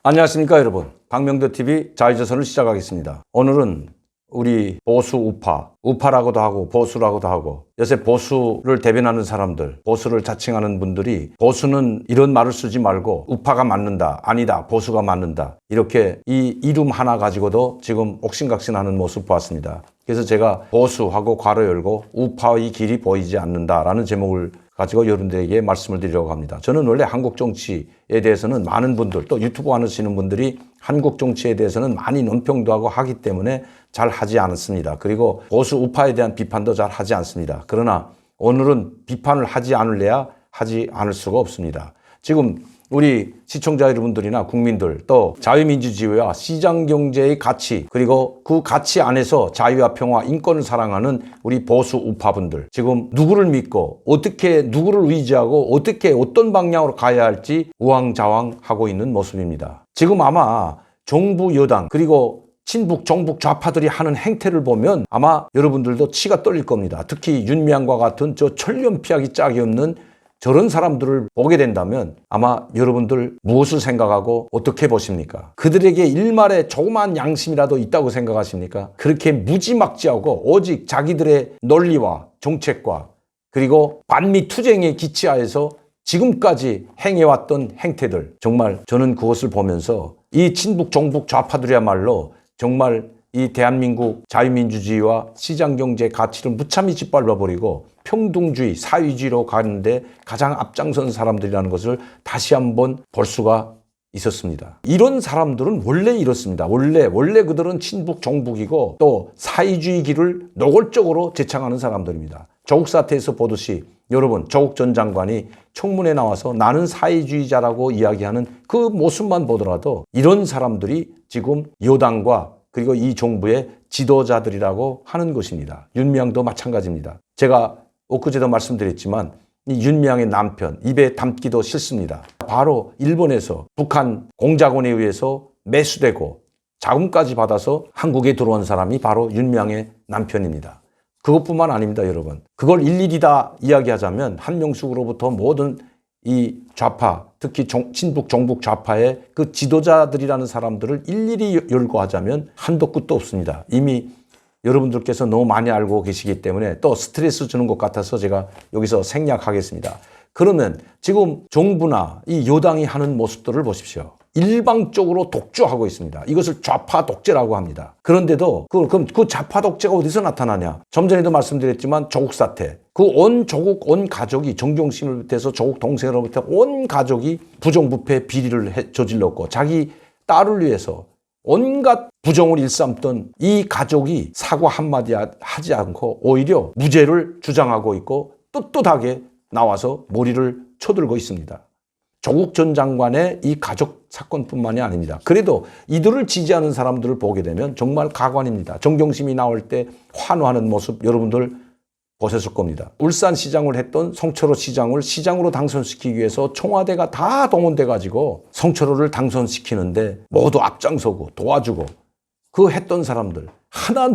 안녕하십니까 여러분. 박명도TV 자유조선을 시작하겠습니다. 오늘은 우리 보수 우파라고도 하고 보수라고도 하고 요새 보수를 대변하는 사람들, 보수를 자칭하는 분들이 보수는 이런 말을 쓰지 말고 우파가 맞는다, 아니다, 보수가 맞는다, 이렇게 이 이름 하나 가지고도 지금 옥신각신하는 모습 보았습니다. 그래서 제가 보수하고 괄호 열고 우파의 길이 보이지 않는다라는 제목을 가지고 여러분들에게 말씀을 드리려고 합니다. 저는 원래 한국 정치에 대해서는 많은 분들, 또 유튜브 하시는 분들이 한국 정치에 대해서는 많이 논평도 하고 하기 때문에 잘 하지 않습니다. 그리고 보수 우파에 대한 비판도 잘 하지 않습니다. 그러나 오늘은 비판을 하지 않을래야 하지 않을 수가 없습니다. 지금 우리 시청자 여러분들이나 국민들, 또 자유민주주의와 시장경제의 가치, 그리고 그 가치 안에서 자유와 평화, 인권을 사랑하는 우리 보수 우파분들, 지금 누구를 믿고 어떻게 누구를 의지하고 어떻게 어떤 방향으로 가야 할지 우왕좌왕하고 있는 모습입니다. 지금 아마 정부 여당 그리고 친북 정북 좌파들이 하는 행태를 보면 아마 여러분들도 치가 떨릴 겁니다. 특히 윤미향과 같은 저 천년피하기 짝이 없는 저런 사람들을 보게 된다면 아마 여러분들 무엇을 생각하고 어떻게 보십니까? 그들에게 일말의 조그만 양심이라도 있다고 생각하십니까? 그렇게 무지막지하고 오직 자기들의 논리와 정책과 그리고 반미 투쟁의 기치하에서 지금까지 행해왔던 행태들, 정말 저는 그것을 보면서 이 친북 정북 좌파들이야말로 정말 이 대한민국 자유민주주의와 시장경제 가치를 무참히 짓밟아버리고 평등주의, 사회주의로 가는데 가장 앞장선 사람들이라는 것을 다시 한번 볼 수가 있었습니다. 이런 사람들은 원래 이렇습니다. 원래 그들은 친북 정북이고 또 사회주의 길을 노골적으로 제창하는 사람들입니다. 조국 사태에서 보듯이 여러분, 조국 전 장관이 청문회 나와서 나는 사회주의자라고 이야기하는 그 모습만 보더라도 이런 사람들이 지금 여당과 그리고 이 정부의 지도자들이라고 하는 것입니다. 윤미향도 마찬가지입니다. 제가 엊그제도 말씀드렸지만 이 윤미향의 남편 입에 담기도 싫습니다. 바로 일본에서 북한 공작원에 의해서 매수되고 자금까지 받아서 한국에 들어온 사람이 바로 윤미향의 남편입니다. 그것뿐만 아닙니다, 여러분. 그걸 일일이 다 이야기하자면 한명숙으로부터 모든 이 좌파, 특히 친북 정북 좌파의 그 지도자들이라는 사람들을 일일이 열거하자면 한도 끝도 없습니다. 이미 여러분들께서 너무 많이 알고 계시기 때문에 또 스트레스 주는 것 같아서 제가 여기서 생략하겠습니다. 그러면 지금 정부나 이 여당이 하는 모습들을 보십시오. 일방적으로 독주하고 있습니다. 이것을 좌파 독재라고 합니다. 그런데도 그럼 그 좌파 독재가 어디서 나타나냐? 좀 전에도 말씀드렸지만 조국 사태. 그 온 조국 온 가족이 정경심을 비롯해서 조국 동생으로부터 온 가족이 부정부패 비리를 저질렀고 자기 딸을 위해서 온갖 부정을 일삼던 이 가족이 사과 한마디 하지 않고 오히려 무죄를 주장하고 있고 떳떳하게 나와서 머리를 쳐들고 있습니다. 조국 전 장관의 이 가족 사건뿐만이 아닙니다. 그래도 이들을 지지하는 사람들을 보게 되면 정말 가관입니다. 정경심이 나올 때 환호하는 모습 여러분들 보셨을 겁니다. 울산시장을 했던 송철호 시장을 시장으로 당선시키기 위해서 청와대가 다 동원돼 가지고 송철호를 당선시키는데 모두 앞장서고 도와주고 그 했던 사람들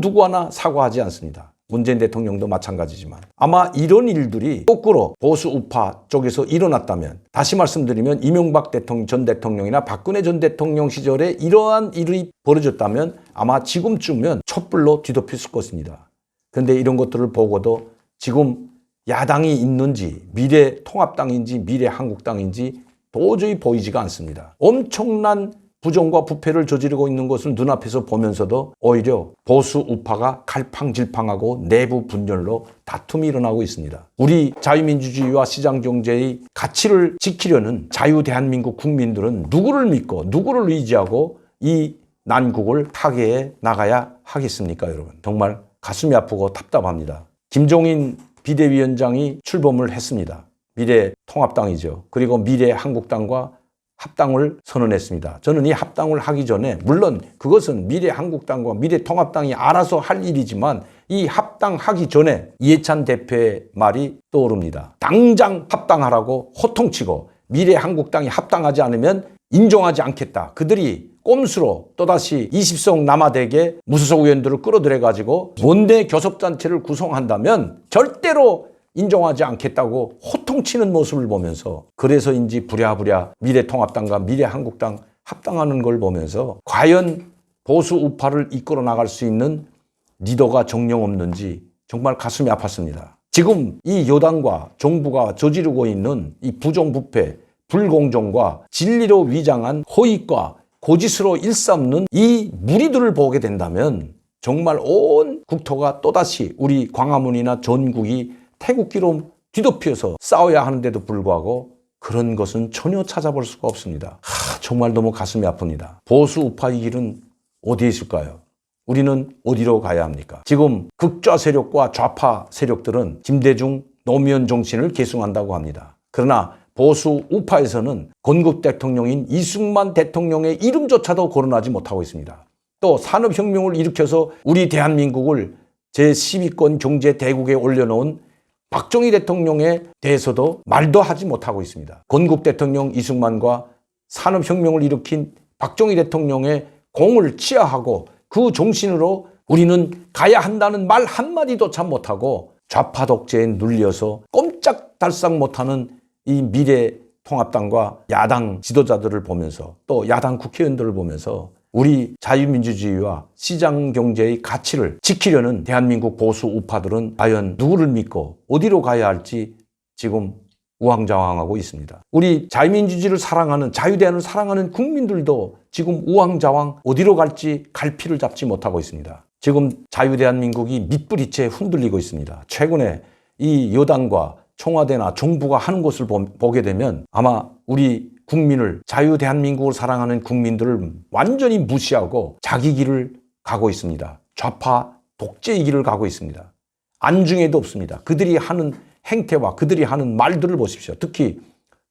누구 하나 사과하지 않습니다. 문재인 대통령도 마찬가지지만 아마 이런 일들이 거꾸로 보수 우파 쪽에서 일어났다면 다시 말씀드리면 이명박 전 대통령이나 박근혜 전 대통령 시절에 이러한 일이 벌어졌다면 아마 지금쯤면 촛불로 뒤덮였을 것입니다. 그런데 이런 것들을 보고도 지금 야당이 있는지 미래통합당인지 미래한국당인지 도저히 보이지가 않습니다. 엄청난 부정과 부패를 저지르고 있는 것을 눈앞에서 보면서도 오히려 보수 우파가 갈팡질팡하고 내부 분열로 다툼이 일어나고 있습니다. 우리 자유민주주의와 시장경제의 가치를 지키려는 자유 대한민국 국민들은 누구를 믿고 누구를 의지하고 이 난국을 타개해 나가야 하겠습니까, 여러분? 정말 가슴이 아프고 답답합니다. 김종인 비대위원장이 출범을 했습니다. 미래통합당이죠. 그리고 미래한국당과 합당을 선언했습니다. 저는 이 합당을 하기 전에 물론 그것은 미래한국당과 미래통합당이 알아서 할 일이지만 이 합당하기 전에 이해찬 대표의 말이 떠오릅니다. 당장 합당하라고 호통치고 미래한국당이 합당하지 않으면 인정하지 않겠다. 그들이 꼼수로 또다시 20석 남아대게 무소속 의원들을 끌어들여가지고 원내 교섭단체를 구성한다면 절대로 인정하지 않겠다고 호통치는 모습을 보면서 그래서인지 부랴부랴 미래통합당과 미래한국당 합당하는 걸 보면서 과연 보수 우파를 이끌어 나갈 수 있는 리더가 정녕 없는지 정말 가슴이 아팠습니다. 지금 이 여당과 정부가 저지르고 있는 이 부정부패, 불공정과 진리로 위장한 허위과 고짓으로 일삼는 이 무리들을 보게 된다면 정말 온 국토가 또다시 우리 광화문이나 전국이 태극기로 뒤덮여서 싸워야 하는데도 불구하고 그런 것은 전혀 찾아볼 수가 없습니다. 정말 너무 가슴이 아픕니다. 보수 우파의 길은 어디에 있을까요? 우리는 어디로 가야 합니까? 지금 극좌 세력과 좌파 세력들은 김대중, 노무현 정신을 계승한다고 합니다. 그러나 보수 우파에서는 건국 대통령인 이승만 대통령의 이름조차도 거론하지 못하고 있습니다. 또 산업혁명을 일으켜서 우리 대한민국을 제12권 경제 대국에 올려놓은 박정희 대통령에 대해서도 말도 하지 못하고 있습니다. 건국 대통령 이승만과 산업혁명을 일으킨 박정희 대통령의 공을 치하하고 그 정신으로 우리는 가야 한다는 말 한마디도 참 못하고 좌파 독재에 눌려서 꼼짝달싹 못하는 이 미래통합당과 야당 지도자들을 보면서 또 야당 국회의원들을 보면서 우리 자유민주주의와 시장경제의 가치를 지키려는 대한민국 보수 우파들은 과연 누구를 믿고 어디로 가야 할지 지금 우왕좌왕하고 있습니다. 우리 자유민주주의를 사랑하는, 자유대한을 사랑하는 국민들도 지금 우왕좌왕 어디로 갈지 갈피를 잡지 못하고 있습니다. 지금 자유대한민국이 밑부리째 흔들리고 있습니다. 최근에 이 여당과 청와대나 정부가 하는 것을 보게 되면 아마 우리 국민을, 자유대한민국을 사랑하는 국민들을 완전히 무시하고 자기 길을 가고 있습니다. 좌파 독재의 길을 가고 있습니다. 안중에도 없습니다. 그들이 하는 행태와 그들이 하는 말들을 보십시오. 특히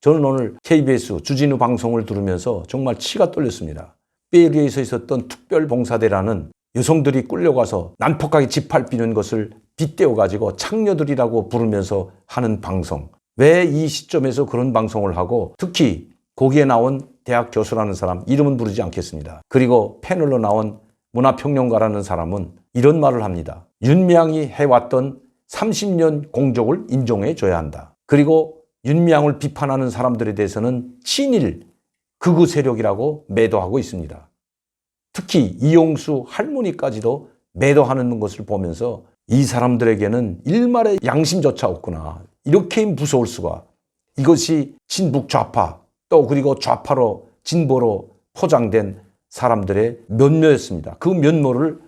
저는 오늘 KBS 주진우 방송을 들으면서 정말 치가 떨렸습니다. 베리에서 있었던 특별봉사대라는 여성들이 끌려가서 난폭하게 짓밟히는 것을 빗대어가지고 창녀들이라고 부르면서 하는 방송. 왜 이 시점에서 그런 방송을 하고 특히 거기에 나온 대학 교수라는 사람, 이름은 부르지 않겠습니다. 그리고 패널로 나온 문화평론가라는 사람은 이런 말을 합니다. 윤미향이 해왔던 30년 공적을 인정해 줘야 한다. 그리고 윤미향을 비판하는 사람들에 대해서는 친일, 극우 세력이라고 매도하고 있습니다. 특히 이용수 할머니까지도 매도하는 것을 보면서 이 사람들에게는 일말의 양심조차 없구나. 이렇게 무서울 수가. 이것이 친북 좌파 또 그리고 좌파로 진보로 포장된 사람들의 면모였습니다. 그 면모를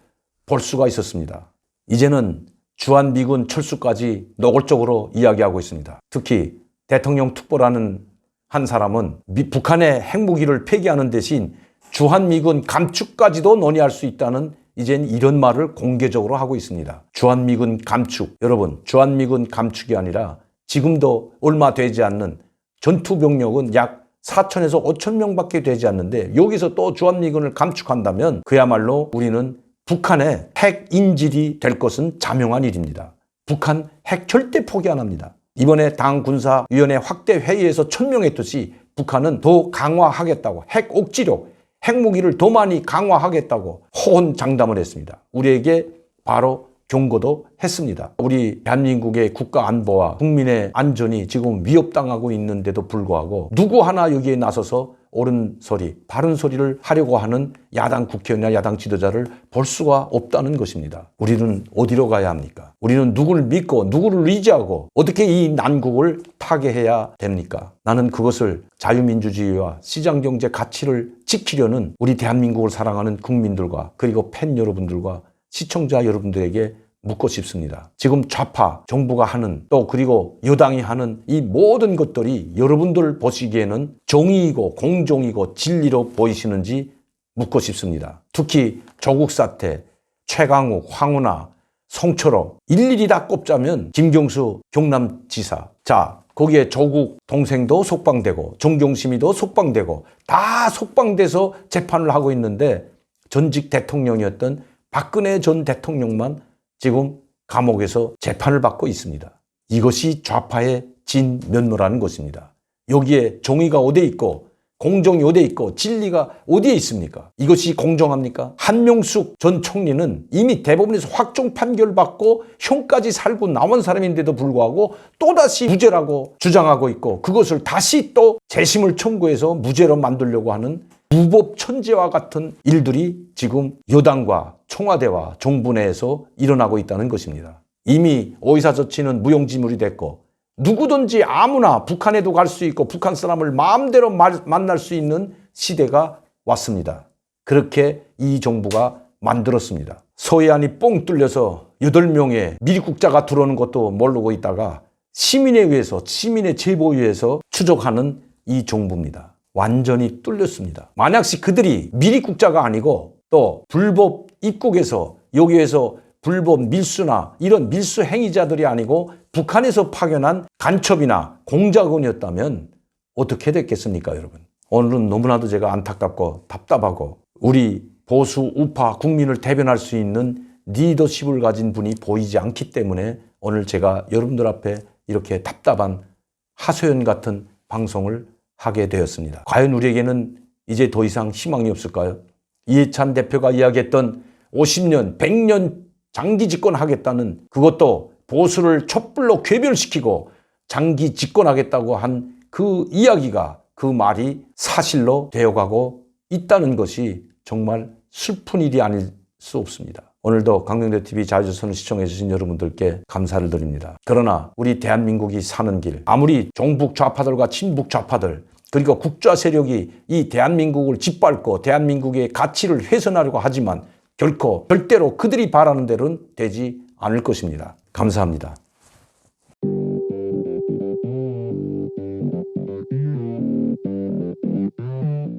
볼 수가 있었습니다. 이제는 주한미군 철수까지 노골적으로 이야기하고 있습니다. 특히 대통령 특보라는 한 사람은 북한의 핵무기를 폐기하는 대신 주한미군 감축까지도 논의할 수 있다는 이젠 이런 말을 공개적으로 하고 있습니다. 주한미군 감축. 여러분, 주한미군 감축이 아니라 지금도 얼마 되지 않는 전투병력은 약 4천에서 5천 명밖에 되지 않는데 여기서 또 주한미군을 감축한다면 그야말로 우리는 북한의 핵 인질이 될 것은 자명한 일입니다. 북한 핵 절대 포기 안 합니다. 이번에 당군사위원회 확대 회의에서 천명했듯이 북한은 더 강화하겠다고, 핵 억지력, 핵무기를 더 많이 강화하겠다고 호언장담을 했습니다. 우리에게 바로 경고도 했습니다. 우리 대한민국의 국가 안보와 국민의 안전이 지금 위협당하고 있는데도 불구하고 누구 하나 여기에 나서서 옳은 소리, 바른 소리를 하려고 하는 야당 국회의원이나 야당 지도자를 볼 수가 없다는 것입니다. 우리는 어디로 가야 합니까? 우리는 누구를 믿고 누구를 의지하고 어떻게 이 난국을 타개해야 됩니까? 나는 그것을 자유민주주의와 시장경제 가치를 지키려는 우리 대한민국을 사랑하는 국민들과 그리고 팬 여러분들과 시청자 여러분들에게 묻고 싶습니다. 지금 좌파 정부가 하는 또 그리고 여당이 하는 이 모든 것들이 여러분들 보시기에는 정의이고 공정이고 진리로 보이시는지 묻고 싶습니다. 특히 조국 사태, 최강욱, 황운하, 송철호 일일이 다 꼽자면 김경수 경남지사. 자, 거기에 조국 동생도 속방되고 정경심이도 속방되고 다 속방돼서 재판을 하고 있는데 전직 대통령이었던 박근혜 전 대통령만 지금 감옥에서 재판을 받고 있습니다. 이것이 좌파의 진면모라는 것입니다. 여기에 정의가 어디에 있고 공정이 어디에 있고 진리가 어디에 있습니까? 이것이 공정합니까? 한명숙 전 총리는 이미 대법원에서 확정 판결받고 형까지 살고 나온 사람인데도 불구하고 또다시 무죄라고 주장하고 있고 그것을 다시 또 재심을 청구해서 무죄로 만들려고 하는 무법 천재와 같은 일들이 지금 여당과 청와대와 정부 내에서 일어나고 있다는 것입니다. 이미 의사소치는 무용지물이 됐고 누구든지 아무나 북한에도 갈 수 있고 북한 사람을 마음대로 만날 수 있는 시대가 왔습니다. 그렇게 이 정부가 만들었습니다. 서해안이 뻥 뚫려서 8명의 미리국자가 들어오는 것도 모르고 있다가 시민에 의해서, 시민의 제보에 의해서 추적하는 이 정부입니다. 완전히 뚫렸습니다. 만약시 그들이 미리국자가 아니고 또 불법 입국에서 여기에서 불법 밀수나 이런 밀수 행위자들이 아니고 북한에서 파견한 간첩이나 공작원이었다면 어떻게 됐겠습니까, 여러분? 오늘은 너무나도 제가 안타깝고 답답하고 우리 보수 우파 국민을 대변할 수 있는 리더십을 가진 분이 보이지 않기 때문에 오늘 제가 여러분들 앞에 이렇게 답답한 하소연 같은 방송을 하게 되었습니다. 과연 우리에게는 이제 더 이상 희망이 없을까요? 이해찬 대표가 이야기했던 50년, 100년 장기 집권하겠다는 그것도 보수를 촛불로 괴멸시키고 장기 집권하겠다고 한 그 이야기가 그 말이 사실로 되어가고 있다는 것이 정말 슬픈 일이 아닐 수 없습니다. 오늘도 강명대TV 자유조선을 시청해 주신 여러분들께 감사를 드립니다. 그러나 우리 대한민국이 사는 길, 아무리 종북 좌파들과 친북 좌파들 그리고 국좌 세력이 이 대한민국을 짓밟고 대한민국의 가치를 훼손하려고 하지만 결코 절대로 그들이 바라는 대로는 되지 않을 것입니다. 감사합니다.